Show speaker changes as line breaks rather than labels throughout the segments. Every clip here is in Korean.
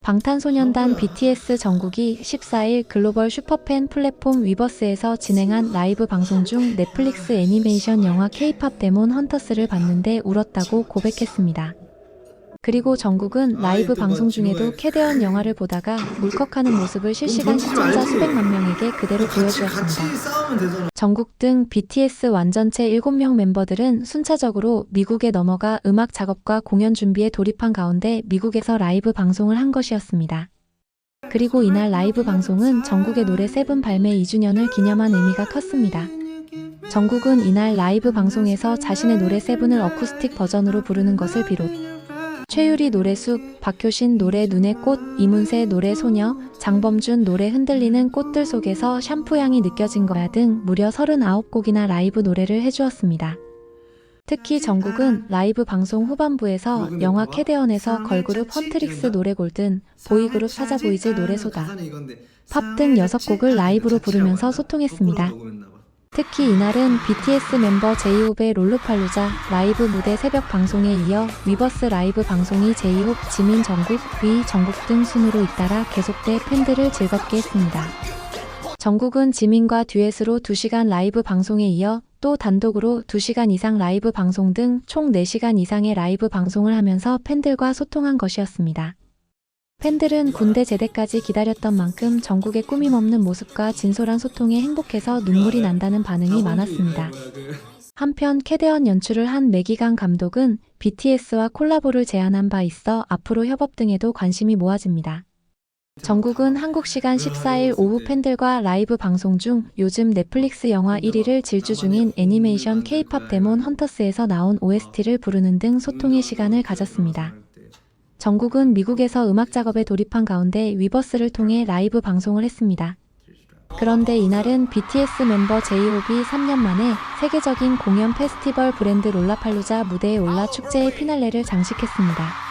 방탄소년단 BTS 정국이 14일 글로벌 슈퍼팬 플랫폼 위버스에서 진행한 라이브 방송 중 넷플릭스 애니메이션 영화 K-팝 데몬 헌터스를 봤는데 울었다고 고백했습니다. 그리고 정국은 라이브 방송 중에도 캐대언 영화를 보다가 울컥하는 모습을 실시간 시청자 수백만 명에게 그대로 보여주었습니다. 정국 등 BTS 완전체 7명 멤버들은 순차적으로 미국에 넘어가 음악 작업과 공연 준비에 돌입한 가운데 미국에서 라이브 방송을 한 것이었습니다. 그리고 이날 라이브 방송은 정국의 노래 세븐 발매 2주년을 기념한 의미가 컸습니다. 정국은 이날 라이브 방송에서 자신의 노래 세븐을 어쿠스틱 버전으로 부르는 것을 비롯 최유리 노래 숲, 박효신 노래 눈의 꽃, 이문세 노래 소녀, 장범준 노래 흔들리는 꽃들 속에서 샴푸 향이 느껴진 거야 등 무려 39곡이나 라이브 노래를 해주었습니다. 특히 정국은 라이브 방송 후반부에서 영화 캐대언에서 걸그룹 헌트릭스 노래 골든, 보이그룹 사자보이즈 노래 소다, 팝 등 6곡을 라이브로 부르면서 소통했습니다. 특히 이날은 BTS 멤버 제이홉의 롤루팔루자 라이브 무대 새벽 방송에 이어 위버스 라이브 방송이 제이홉, 지민, 정국, 위, 정국 등 순으로 잇따라 계속돼 팬들을 즐겁게 했습니다. 정국은 지민과 듀엣으로 2시간 라이브 방송에 이어 또 단독으로 2시간 이상 라이브 방송 등 총 4시간 이상의 라이브 방송을 하면서 팬들과 소통한 것이었습니다. 팬들은 군대 제대까지 기다렸던 만큼 정국의 꾸밈없는 모습과 진솔한 소통에 행복해서 눈물이 난다는 반응이 많았습니다. 한편 캐대언 연출을 한 매기강 감독은 BTS와 콜라보를 제안한 바 있어 앞으로 협업 등에도 관심이 모아집니다. 정국은 한국 시간 14일 오후 팬들과 라이브 방송 중 요즘 넷플릭스 영화 1위를 질주 중인 애니메이션 K-팝 데몬 헌터스에서 나온 OST를 부르는 등 소통의 시간을 가졌습니다. 정국은 미국에서 음악 작업에 돌입한 가운데 위버스를 통해 라이브 방송을 했습니다. 그런데 이날은 BTS 멤버 제이홉이 3년 만에 세계적인 공연 페스티벌 브랜드 롤라팔루자 무대에 올라 축제의 피날레를 장식했습니다.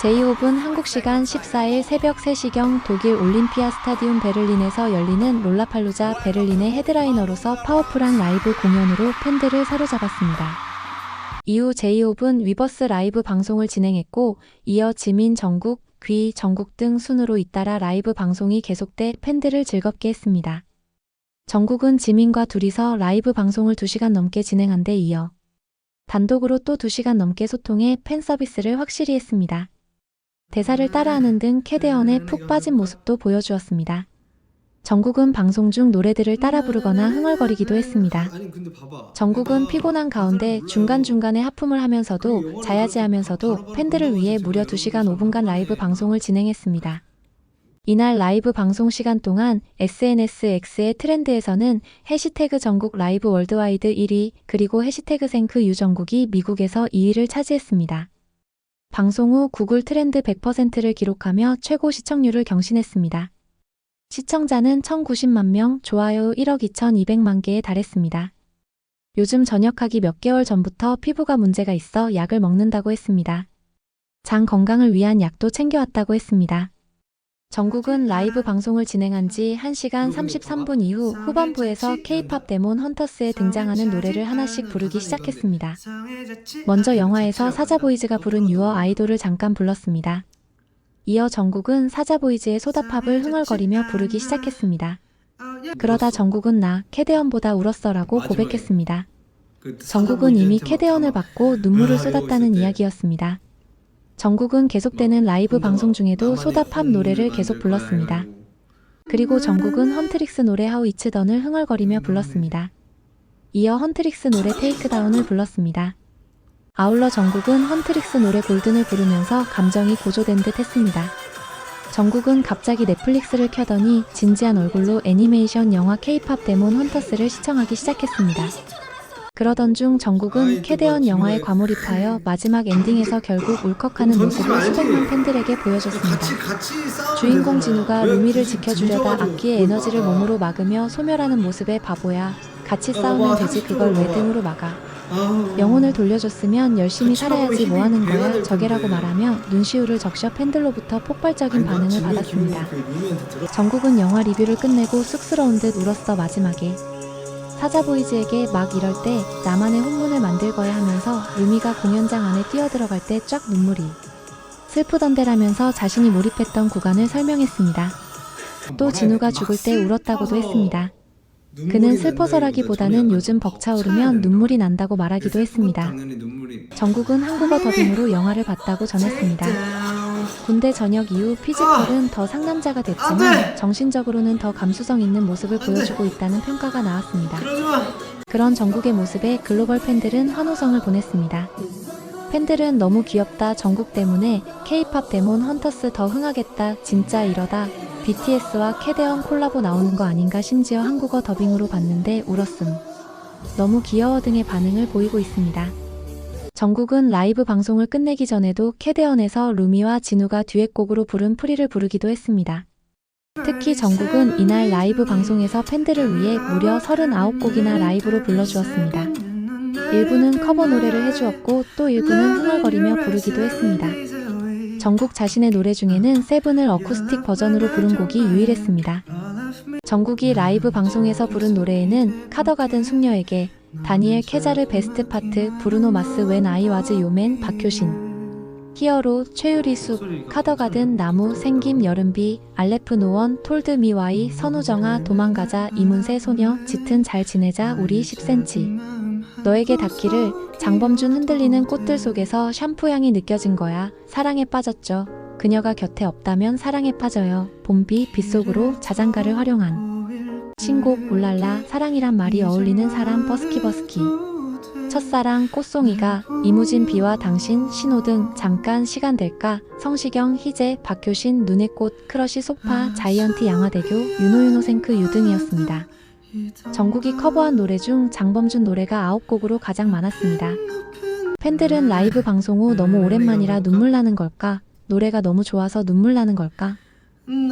제이홉은 한국 시간 14일 새벽 3시경 독일 올림피아 스타디움 베를린에서 열리는 롤라팔루자 베를린의 헤드라이너로서 파워풀한 라이브 공연으로 팬들을 사로잡았습니다. 이후 제이홉은 위버스 라이브 방송을 진행했고 이어 지민, 정국, 귀, 정국 등 순으로 잇따라 라이브 방송이 계속돼 팬들을 즐겁게 했습니다. 정국은 지민과 둘이서 라이브 방송을 2시간 넘게 진행한 데 이어 단독으로 또 2시간 넘게 소통해 팬 서비스를 확실히 했습니다. 대사를 따라하는 등 캐대언에 푹 빠진 모습도 보여주었습니다. 정국은 방송 중 노래들을 따라 부르거나 흥얼거리기도 했습니다. 정국은 피곤한 가운데 중간중간에 하품을 하면서도 자야지하면서도 팬들을 위해 무려 2시간 5분간 라이브 방송을 진행했습니다. 이날 라이브 방송 시간 동안 SNS X의 트렌드에서는 해시태그 정국 라이브 월드와이드 1위 그리고 해시태그 생크 유정국이 미국에서 2위를 차지했습니다. 방송 후 구글 트렌드 100%를 기록하며 최고 시청률을 경신했습니다. 시청자는 1090만 명, 좋아요 1억 2200만 개에 달했습니다. 요즘 전역하기 몇 개월 전부터 피부가 문제가 있어 약을 먹는다고 했습니다. 장 건강을 위한 약도 챙겨왔다고 했습니다. 정국은 라이브 방송을 진행한 지 1시간 33분 이후 후반부에서 K-팝 데몬 헌터스에 등장하는 노래를 하나씩 부르기 시작했습니다. 먼저 영화에서 사자보이즈가 부른 유어 아이돌을 잠깐 불렀습니다. 이어 정국은 사자보이즈의 소다팝을 흥얼거리며 부르기 시작했습니다. 그러다 정국은 나 캐대언보다 울었어라고 고백했습니다. 정국은 이미 캐대언을 받고 눈물을 쏟았다는 이야기였습니다. 정국은 계속되는 라이브 방송 중에도 소다팝 노래를 계속 불렀습니다. 그리고 정국은 헌트릭스 노래 하우 이츠 던을 흥얼거리며 불렀습니다. 이어 헌트릭스 노래 테이크다운을 불렀습니다. 아울러 정국은 헌트릭스 노래 골든을 부르면서 감정이 고조된 듯 했습니다. 정국은 갑자기 넷플릭스를 켜더니 진지한 얼굴로 애니메이션 영화 K-팝 데몬 헌터스를 시청하기 시작했습니다. 그러던 중 정국은 캐대언 영화에 과몰입하여 마지막 엔딩에서 결국 울컥하는 모습을 수백만 팬들에게 보여줬습니다. 주인공 진우가 루미를 지켜주려다 악기의 에너지를 몸으로 막으며 소멸하는 모습에 바보야, 같이 싸우면 되지 그걸 왜 등으로 막아. 영혼을 돌려줬으면 열심히 살아야지 뭐하는 거야 저게라고 말하며 눈시울을 적셔 팬들로부터 폭발적인 반응을 받았습니다. 정국은 영화 리뷰를 끝내고 쑥스러운 듯 울었어. 마지막에 사자보이즈에게 막 이럴 때 나만의 혼문을 만들 거야 하면서 루미가 공연장 안에 뛰어들어갈 때 쫙 눈물이 슬프던데라면서 자신이 몰입했던 구간을 설명했습니다. 또 진우가 죽을 때 울었다고도 했습니다. 그는 슬퍼서라기보다는 요즘 벅차오르면 눈물이 난다고 말하기도 했습니다. 정국은 한국어 더빙으로 영화를 봤다고 전했습니다. 군대 전역 이후 피지컬은 더 상남자가 됐지만 정신적으로는 더 감수성 있는 모습을 보여주고 있다는 평가가 나왔습니다. 그런 정국의 모습에 글로벌 팬들은 환호성을 보냈습니다. 팬들은 너무 귀엽다, 정국 때문에 K-팝 데몬 헌터스 더 흥하겠다, 진짜 이러다 BTS와 캐대언 콜라보 나오는 거 아닌가, 심지어 한국어 더빙으로 봤는데 울었음, 너무 귀여워 등의 반응을 보이고 있습니다. 정국은 라이브 방송을 끝내기 전에도 캐대언에서 루미와 진우가 듀엣곡으로 부른 프리를 부르기도 했습니다. 특히 정국은 이날 라이브 방송에서 팬들을 위해 무려 39곡이나 라이브로 불러주었습니다. 일부는 커버 노래를 해주었고 또 일부는 흥얼거리며 부르기도 했습니다. 정국 자신의 노래 중에는 세븐을 어쿠스틱 버전으로 부른 곡이 유일했습니다. 정국이 라이브 방송에서 부른 노래에는 카더가든 숙녀에게, 다니엘 케자르 베스트 파트, 브루노 마스 웬 아이 와즈 요맨, 박효신, 히어로, 최유리 숲, 카더가든, 나무, 생김, 여름비, 알레프 노원, 톨드 미와이, 선우정아, 도망가자, 이문세 소녀, 짙은 잘 지내자, 우리 10cm, 너에게 닿기를, 장범준 흔들리는 꽃들 속에서 샴푸 향이 느껴진 거야, 사랑에 빠졌죠, 그녀가 곁에 없다면 사랑에 빠져요, 봄비, 빗속으로, 자장가를 활용한 신곡, 울랄라, 사랑이란 말이 어울리는 사람, 버스키, 첫사랑, 꽃송이가, 이무진, 비와 당신, 신호등, 잠깐 시간 될까, 성시경, 희재, 박효신, 눈의 꽃, 크러쉬, 소파, 자이언티, 양화대교, 유노유노생크, 유등이었습니다. 정국이 커버한 노래 중 장범준 노래가 9곡으로 가장 많았습니다. 팬들은 라이브 방송 후 너무 오랜만이라 눈물 나는 걸까? 노래가 너무 좋아서 눈물 나는 걸까?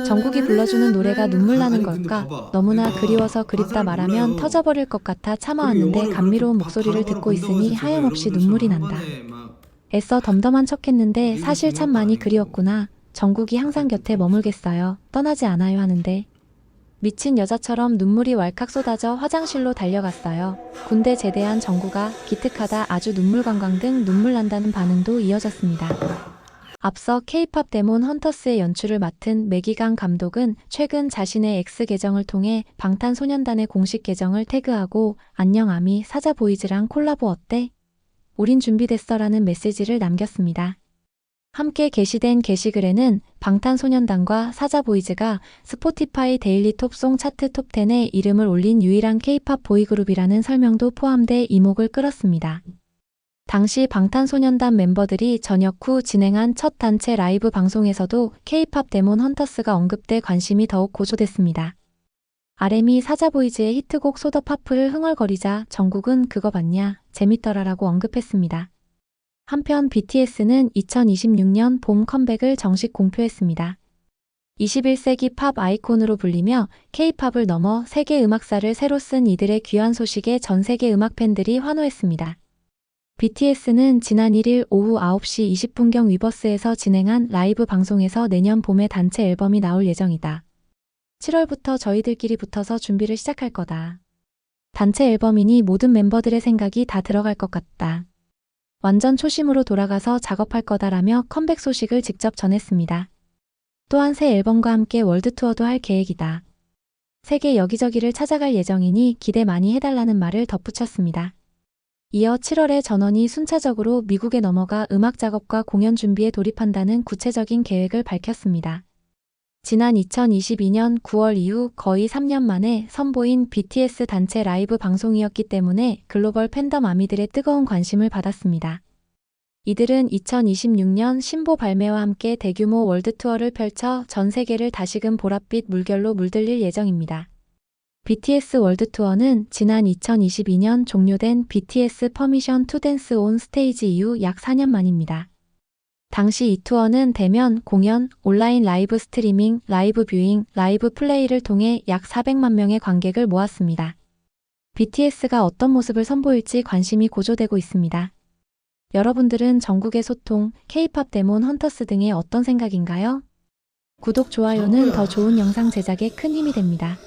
정국이 불러주는 노래가 눈물 나는 걸까? 너무나 그리워서 그립다 말하면 터져버릴 것 같아 참아왔는데 감미로운 목소리를 듣고 있으니 하염없이 눈물이 난다. 애써 덤덤한 척했는데 사실 참 많이 그리웠구나. 정국이 항상 곁에 머물겠어요. 떠나지 않아요 하는데 미친 여자처럼 눈물이 왈칵 쏟아져 화장실로 달려갔어요. 군대 제대한 정국아 기특하다, 아주 눈물관광 등 눈물 난다는 반응도 이어졌습니다. 앞서 K-팝 데몬 헌터스의 연출을 맡은 매기강 감독은 최근 자신의 X 계정을 통해 방탄소년단의 공식 계정을 태그하고 안녕 아미, 사자보이즈랑 콜라보 어때? 우린 준비됐어 라는 메시지를 남겼습니다. 함께 게시된 게시글에는 방탄소년단과 사자보이즈가 스포티파이 데일리 톱송 차트 톱10에 이름을 올린 유일한 K-팝 보이그룹이라는 설명도 포함돼 이목을 끌었습니다. 당시 방탄소년단 멤버들이 전역 후 진행한 첫 단체 라이브 방송에서도 K-팝 데몬 헌터스가 언급돼 관심이 더욱 고조됐습니다. RM이 사자보이즈의 히트곡 소더 파프를 흥얼거리자 정국은 그거 봤냐? 재밌더라라고 언급했습니다. 한편 BTS는 2026년 봄 컴백을 정식 공표했습니다. 21세기 팝 아이콘으로 불리며 K-팝을 넘어 세계 음악사를 새로 쓴 이들의 귀환 소식에 전 세계 음악 팬들이 환호했습니다. BTS는 지난 1일 오후 9시 20분경 위버스에서 진행한 라이브 방송에서 내년 봄에 단체 앨범이 나올 예정이다. 7월부터 저희들끼리 붙어서 준비를 시작할 거다. 단체 앨범이니 모든 멤버들의 생각이 다 들어갈 것 같다. 완전 초심으로 돌아가서 작업할 거다라며 컴백 소식을 직접 전했습니다. 또한 새 앨범과 함께 월드투어도 할 계획이다. 세계 여기저기를 찾아갈 예정이니 기대 많이 해달라는 말을 덧붙였습니다. 이어 7월에 전원이 순차적으로 미국에 넘어가 음악 작업과 공연 준비에 돌입한다는 구체적인 계획을 밝혔습니다. 지난 2022년 9월 이후 거의 3년 만에 선보인 BTS 단체 라이브 방송이었기 때문에 글로벌 팬덤 아미들의 뜨거운 관심을 받았습니다. 이들은 2026년 신보 발매와 함께 대규모 월드투어를 펼쳐 전 세계를 다시금 보랏빛 물결로 물들일 예정입니다. BTS 월드투어는 지난 2022년 종료된 BTS 퍼미션 투 댄스 온 스테이지 이후 약 4년 만입니다. 당시 이 투어는 대면, 공연, 온라인 라이브 스트리밍, 라이브 뷰잉, 라이브 플레이를 통해 약 400만 명의 관객을 모았습니다. BTS가 어떤 모습을 선보일지 관심이 고조되고 있습니다. 여러분들은 정국의 소통, K-팝 데몬 헌터스 등에 어떤 생각인가요? 구독, 좋아요는 더 좋은 영상 제작에 큰 힘이 됩니다.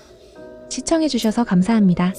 시청해주셔서 감사합니다.